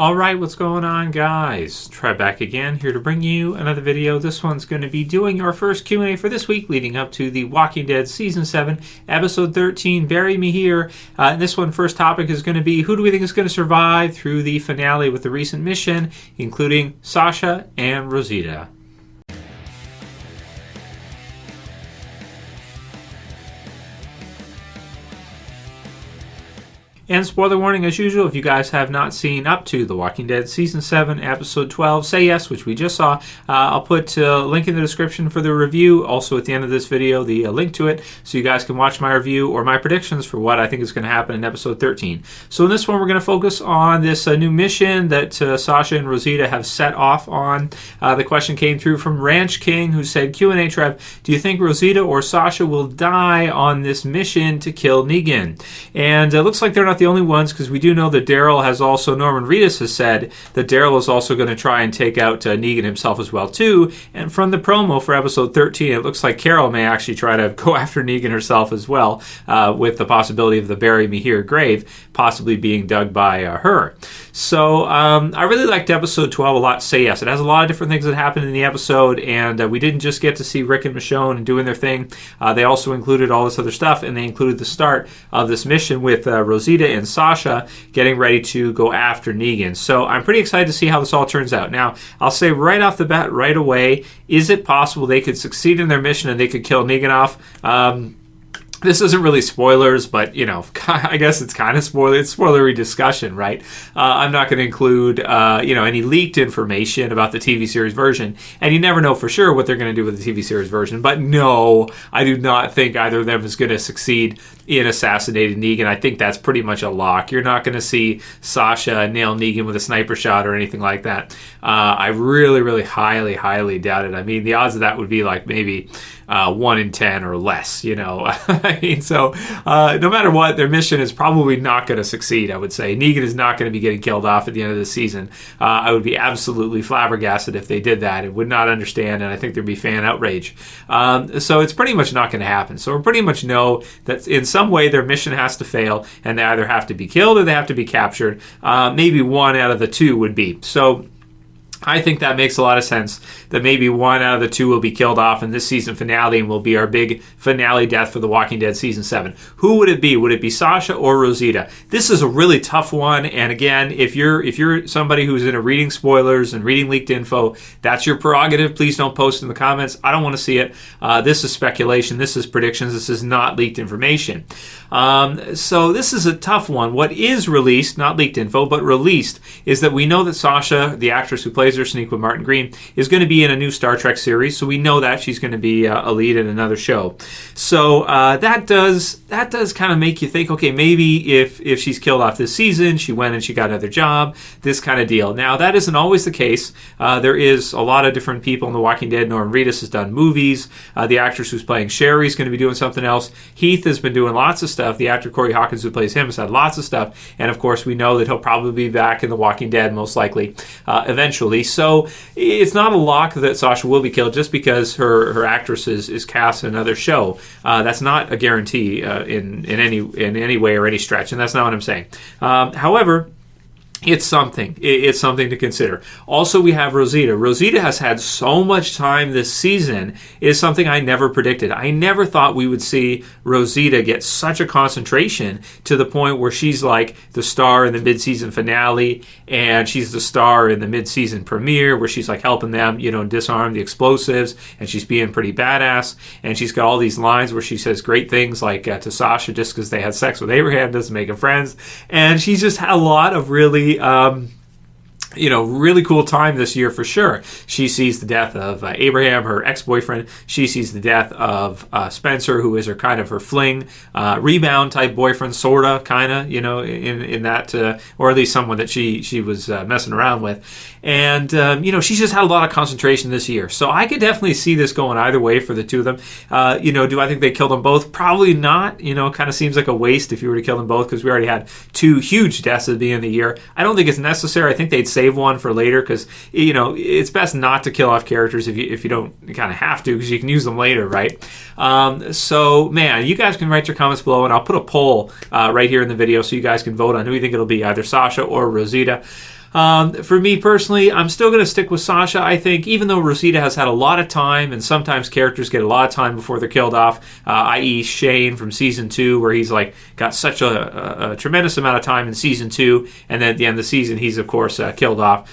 Alright, what's going on, guys? Try back again, here to bring you another video. This one's going to be doing our first Q&A for this week, leading up to The Walking Dead Season 7, Episode 13, Bury Me Here. And this one, first topic is going to be, who do we think is going to survive through the finale with the recent mission, including Sasha and Rosita? And spoiler warning as usual, if you guys have not seen up to The Walking Dead Season 7, Episode 12, Say Yes, which we just saw, I'll put a link in the description for the review. Also at the end of this video, the link to it, so you guys can watch my review or my predictions for what I think is going to happen in Episode 13. So in this one, we're going to focus on this new mission that Sasha and Rosita have set off on. The question came through from Ranch King, who said, Q&A, Trev, do you think Rosita or Sasha will die on this mission to kill Negan? And it looks like they're not the only ones, because we do know that Daryl has also, Norman Reedus has said that Daryl is also going to try and take out Negan himself as well too. And from the promo for episode 13, it looks like Carol may actually try to go after Negan herself as well, with the possibility of the Bury Me Here grave possibly being dug by her. So I really liked episode 12 a lot. Say Yes. It has a lot of different things that happened in the episode, and we didn't just get to see Rick and Michonne and doing their thing. They also included all this other stuff, and they included the start of this mission with Rosita and Sasha getting ready to go after Negan. So I'm pretty excited to see how this all turns out. Now, I'll say right off the bat, right away, is it possible they could succeed in their mission and they could kill Negan off? This isn't really spoilers, but, you know, I guess it's kind of spoilery discussion, right? I'm not going to include, any leaked information about the TV series version, and you never know for sure what they're going to do with the TV series version. But no, I do not think either of them is going to succeed in assassinating Negan. I think that's pretty much a lock. You're not going to see Sasha nail Negan with a sniper shot or anything like that. I really, really highly doubt it. I mean, the odds of that would be like maybe 1 in 10 or less, you know. I mean, so no matter what, their mission is probably not going to succeed, I would say. Negan is not going to be getting killed off at the end of the season. I would be absolutely flabbergasted if they did that and would not understand, and I think there'd be fan outrage. So it's pretty much not going to happen. So we pretty much know that in some way their mission has to fail, and they either have to be killed or they have to be captured. Maybe one out of the two would be. So I think that makes a lot of sense, that maybe one out of the two will be killed off in this season finale and will be our big finale death for The Walking Dead Season 7. Who would it be? Would it be Sasha or Rosita? This is a really tough one, and again, if you're somebody who's into reading spoilers and reading leaked info, that's your prerogative. Please don't post in the comments. I don't want to see it. This is speculation. This is predictions. This is not leaked information. So this is a tough one. What is released, not leaked info, but released, is that we know that Sasha, the actress who plays her, Sonequa Martin Green, is going to be in a new Star Trek series, so we know that she's going to be a lead in another show. So that does kind of make you think, okay, maybe if she's killed off this season, she went and she got another job, this kind of deal. Now, that isn't always the case. There is a lot of different people in The Walking Dead. Norman Reedus has done movies. The actress who's playing Sherry is going to be doing something else. Heath has been doing lots of stuff. The actor Corey Hawkins who plays him has had lots of stuff. And of course, we know that he'll probably be back in The Walking Dead, most likely, eventually. So it's not a lock that Sasha will be killed just because her actress is cast in another show. That's not a guarantee in any way or any stretch, and that's not what I'm saying. However, it's something. It's something to consider. Also, we have Rosita. Rosita has had so much time this season. Is something I never predicted. I never thought we would see Rosita get such a concentration to the point where she's like the star in the mid-season finale, and she's the star in the mid-season premiere, where she's like helping them, disarm the explosives, and she's being pretty badass. And she's got all these lines where she says great things like to Sasha, just because they had sex with Abraham doesn't make them friends. And she's just had a lot of really really cool time this year for sure. She sees the death of Abraham, her ex-boyfriend. She sees the death of Spencer, who is her fling, rebound type boyfriend, sorta, kinda, in that, or at least someone that she was messing around with. And she's just had a lot of concentration this year. So I could definitely see this going either way for the two of them. Do I think they kill them both? Probably not. Kind of seems like a waste if you were to kill them both, because we already had two huge deaths at the beginning of the year. I don't think it's necessary. I think they'd save one for later, because it's best not to kill off characters if you don't kind of have to, because you can use them later, right? So man, you guys can write your comments below, and I'll put a poll right here in the video so you guys can vote on who you think it'll be, either Sasha or Rosita. For me personally, I'm still going to stick with Sasha. I think even though Rosita has had a lot of time, and sometimes characters get a lot of time before they're killed off, i.e. Shane from season 2, where he's like got such a tremendous amount of time in season 2, and then at the end of the season, he's of course killed off.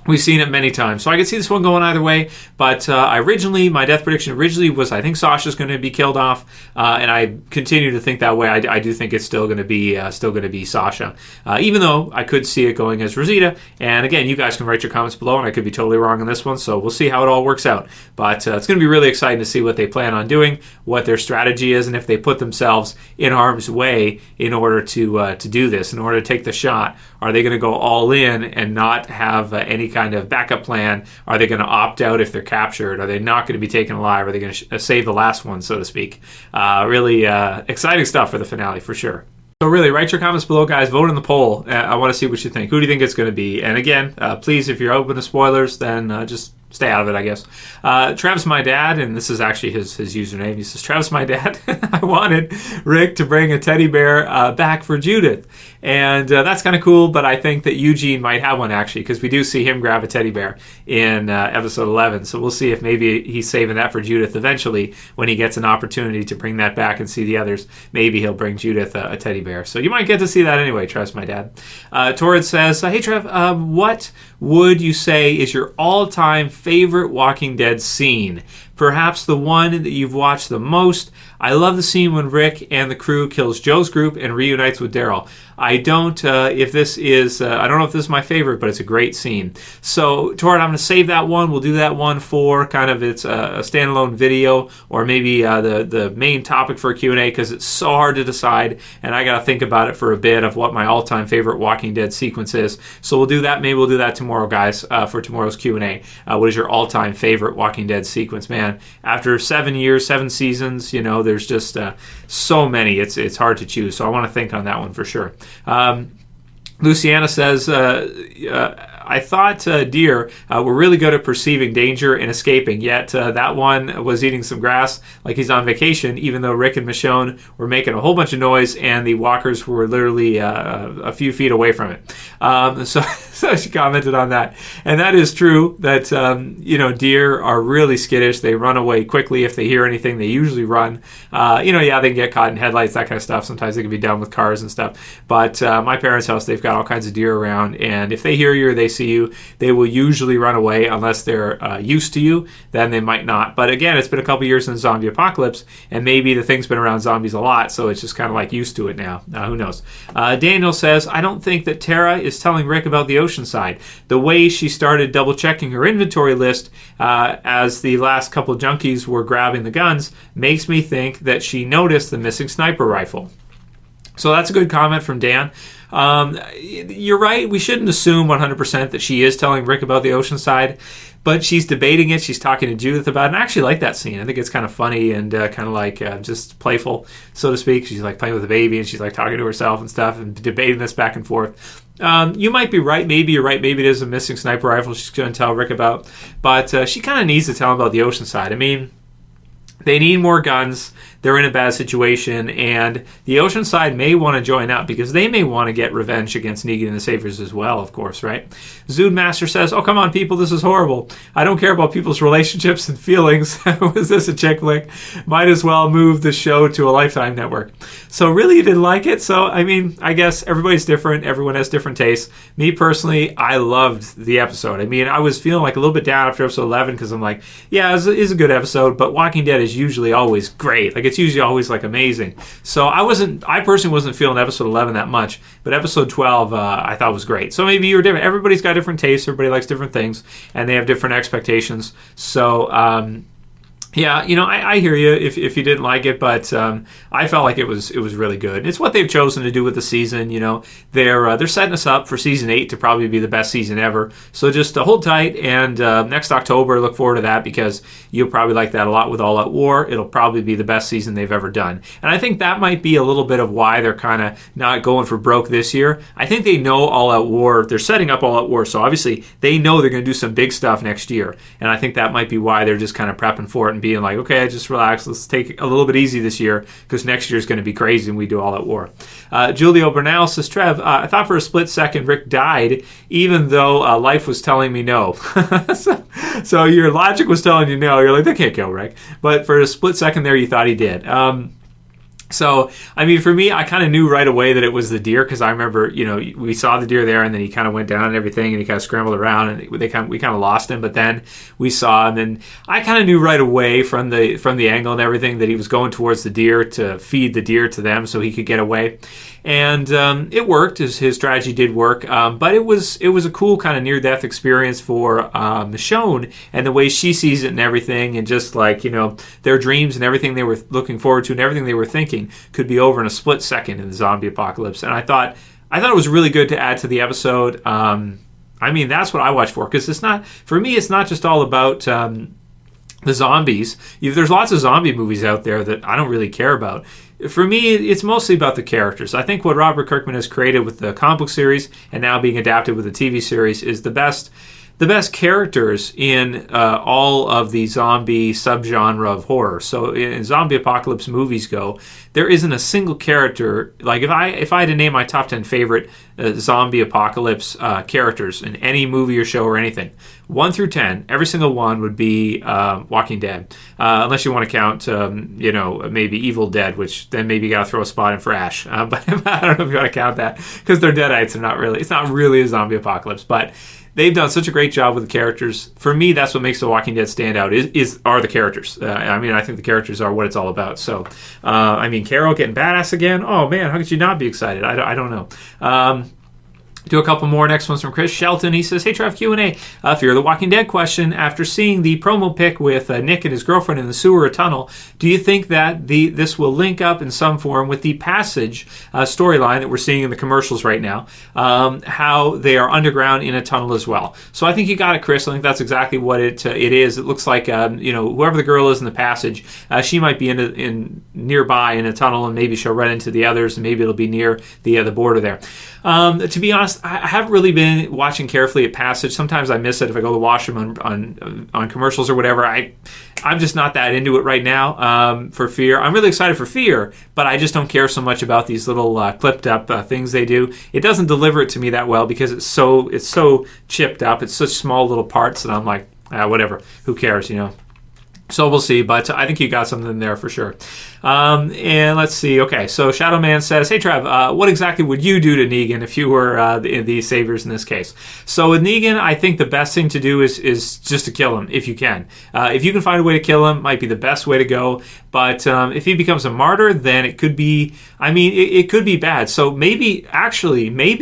We've seen it many times. So I could see this one going either way. But my death prediction originally was I think Sasha's going to be killed off. And I continue to think that way. I do think it's still going to be Sasha. Even though I could see it going as Rosita. And again, you guys can write your comments below, and I could be totally wrong on this one. So we'll see how it all works out. But it's going to be really exciting to see what they plan on doing, what their strategy is, and if they put themselves in harm's way in order to do this, in order to take the shot. Are they going to go all in and not have any kind of backup plan? Are they going to opt out if they're captured? Are they not going to be taken alive? Are they going to save the last one, so to speak? Really exciting stuff for the finale, for sure. So really, write your comments below, guys. Vote in the poll. I want to see what you think. Who do you think it's going to be? And again, please, if you're open to spoilers, then just stay out of it, I guess. Travis, my dad, and this is actually his username. He says, Travis, my dad, I wanted Rick to bring a teddy bear back for Judith. And that's kind of cool, but I think that Eugene might have one, actually, because we do see him grab a teddy bear in episode 11. So we'll see if maybe he's saving that for Judith eventually when he gets an opportunity to bring that back and see the others. Maybe he'll bring Judith a teddy bear. So you might get to see that anyway, Travis, my dad. Torrid says, hey, Trev, what would you say is your all-time favorite Walking Dead scene? Perhaps the one that you've watched the most. I love the scene when Rick and the crew kills Joe's group and reunites with Daryl. I don't know if this is my favorite, but it's a great scene. So, Torrid, I'm going to save that one. We'll do that one for kind of it's a standalone video, or maybe the main topic for a Q&A, because it's so hard to decide, and I got to think about it for a bit of what my all-time favorite Walking Dead sequence is. So we'll do that. Maybe we'll do that tomorrow, guys, for tomorrow's Q&A. What is your all-time favorite Walking Dead sequence? Man, after 7 years, 7 seasons, there's just so many. It's hard to choose. So I want to think on that one for sure. Luciana says, I thought deer were really good at perceiving danger and escaping, yet that one was eating some grass like he's on vacation, even though Rick and Michonne were making a whole bunch of noise and the walkers were literally a few feet away from it. So she commented on that. And that is true that, deer are really skittish. They run away quickly if they hear anything. They usually run. They can get caught in headlights, that kind of stuff. Sometimes they can be done with cars and stuff. But my parents' house, they've got all kinds of deer around. And if they hear you or they see you, they will usually run away unless they're used to you. Then they might not. But again, it's been a couple years in the zombie apocalypse. And maybe the thing's been around zombies a lot. So it's just kind of like used to it now. Who knows? Daniel says, I don't think that Tara is telling Rick about the Oceanside. The way she started double checking her inventory list as the last couple junkies were grabbing the guns makes me think that she noticed the missing sniper rifle. So that's a good comment from Dan. You're right. We shouldn't assume 100% that she is telling Rick about the Oceanside, but she's debating it. She's talking to Judith about it. And I actually like that scene. I think it's kind of funny and kind of like just playful, so to speak. She's like playing with the baby and she's like talking to herself and stuff and debating this back and forth. You might be right. Maybe you're right. Maybe it is a missing sniper rifle she's going to tell Rick about. But she kind of needs to tell him about the Oceanside. I mean, they need more guns. They're in a bad situation, and the Oceanside may want to join up because they may want to get revenge against Negan and the Saviors as well, of course, right? Zoodmaster says, oh, come on, people, this is horrible. I don't care about people's relationships and feelings. Was this a chick flick? Might as well move the show to a Lifetime network. So really, you didn't like it? So, I mean, I guess everybody's different. Everyone has different tastes. Me, personally, I loved the episode. I mean, I was feeling like a little bit down after episode 11 because I'm like, yeah, it's a good episode, but Walking Dead is usually always great. Like, it's usually always like amazing. So I personally wasn't feeling episode 11 that much, but episode 12 I thought was great. So maybe you're different. Everybody's got different tastes. Everybody likes different things, and they have different expectations. So yeah, I hear you if you didn't like it, but I felt like it was really good. It's what they've chosen to do with the season. They're setting us up for season 8 to probably be the best season ever. So just hold tight, and next October, look forward to that because you'll probably like that a lot with All Out War. It'll probably be the best season they've ever done, and I think that might be a little bit of why they're kind of not going for broke this year. I think they know All Out War. They're setting up All Out War, so obviously they know they're going to do some big stuff next year, and I think that might be why they're just kind of prepping for it. and being like, okay, just relax, let's take it a little bit easy this year because next year is going to be crazy and we do all out war. Julio Bernal says, Trev, I thought for a split second Rick died, even though life was telling me no. So your logic was telling you no. You're like, they can't kill Rick. But for a split second there, you thought he did. So, I mean, for me, I kind of knew right away that it was the deer because I remember, we saw the deer there and then he kind of went down and everything and he kind of scrambled around and we kind of lost him. But then we saw him and I kind of knew right away from the angle and everything that he was going towards the deer to feed the deer to them so he could get away. And it worked. His strategy did work. But it was a cool kind of near-death experience for Michonne and the way she sees it and everything and just like, their dreams and everything they were looking forward to and everything they were thinking could be over in a split second in the zombie apocalypse. And I thought it was really good to add to the episode. I mean, that's what I watch for because it's not just all about the zombies. There's lots of zombie movies out there that I don't really care about. For me, it's mostly about the characters. I think what Robert Kirkman has created with the comic book series and now being adapted with the TV series is the best characters in all of the zombie subgenre of horror. So in zombie apocalypse movies go, there isn't a single character, like if I had to name my top 10 favorite zombie apocalypse characters in any movie or show or anything, 1 through 10, every single one would be Walking Dead. Unless you want to count, maybe Evil Dead, which then maybe you got to throw a spot in for Ash. But I don't know if you want to count that because they're Deadites and it's not really a zombie apocalypse. But they've done such a great job with the characters. For me, that's what makes The Walking Dead stand out are the characters. I think the characters are what it's all about. So, Carol getting badass again. Oh man, how could you not be excited? I don't know. Do a couple more. Next one's from Chris Shelton. He says, hey, Trev, Q&A. Fear the Walking Dead question. After seeing the promo pic with Nick and his girlfriend in the sewer or tunnel, do you think that this will link up in some form with the Passage storyline that we're seeing in the commercials right now, how they are underground in a tunnel as well? So I think you got it, Chris. I think that's exactly what it is. It looks like, whoever the girl is in the Passage, she might be in nearby in a tunnel and maybe she'll run into the others and maybe it'll be near the border there. To be honest, I haven't really been watching carefully at Passage. Sometimes I miss it if I go to the washroom on commercials or whatever. I'm just not that into it right now for Fear. I'm really excited for Fear, but I just don't care so much about these little clipped up things they do. It doesn't deliver it to me that well because it's so chipped up. It's such small little parts that I'm like, whatever. Who cares, So we'll see, but I think you got something there for sure. And let's see. Okay, so Shadow Man says, hey, Trev, what exactly would you do to Negan if you were the saviors in this case? So with Negan, I think the best thing to do is just to kill him if you can. If you can find a way to kill him, might be the best way to go. But if he becomes a martyr, then it could be, it could be bad. So maybe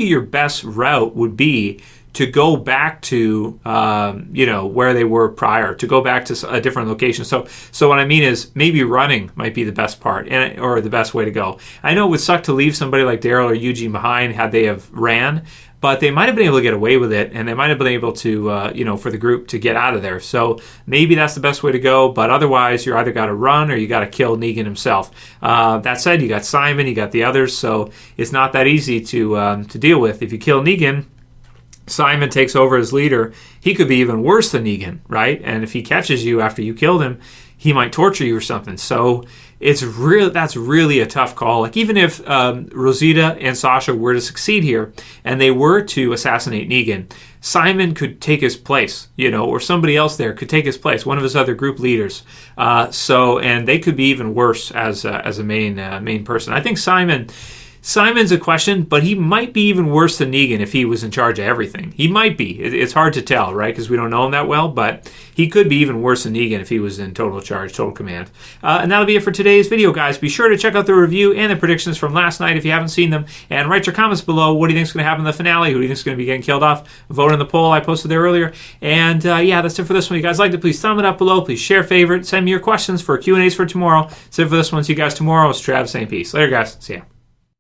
your best route would be to go back to, where they were prior, to go back to a different location. So what I mean is maybe running might be the best part or the best way to go. I know it would suck to leave somebody like Daryl or Eugene behind had they have ran, but they might have been able to get away with it, and they might have been able to, for the group to get out of there. So maybe that's the best way to go, but otherwise you either got to run or you got to kill Negan himself. That said, you got Simon, you got the others, so it's not that easy to deal with. If you kill Negan, Simon takes over as leader. He could be even worse than Negan, right? And if he catches you after you killed him, he might torture you or something. So that's really a tough call. Like even if Rosita and Sasha were to succeed here and they were to assassinate Negan, Simon could take his place, or somebody else there could take his place, one of his other group leaders. And they could be even worse as a main person. I think Simon's a question, but he might be even worse than Negan if he was in charge of everything. He might be. It's hard to tell, right? Because we don't know him that well, but he could be even worse than Negan if he was in total charge, total command. And that'll be it for today's video, guys. Be sure to check out the review and the predictions from last night if you haven't seen them, and write your comments below. What do you think is going to happen in the finale? Who do you think is going to be getting killed off? Vote in the poll I posted there earlier. And that's it for this one. You guys liked it, please thumb it up below. Please share, favorite, send me your questions for Q&As for tomorrow. That's it for this one. See you guys tomorrow. It's Trav saying peace. Later, guys. See ya.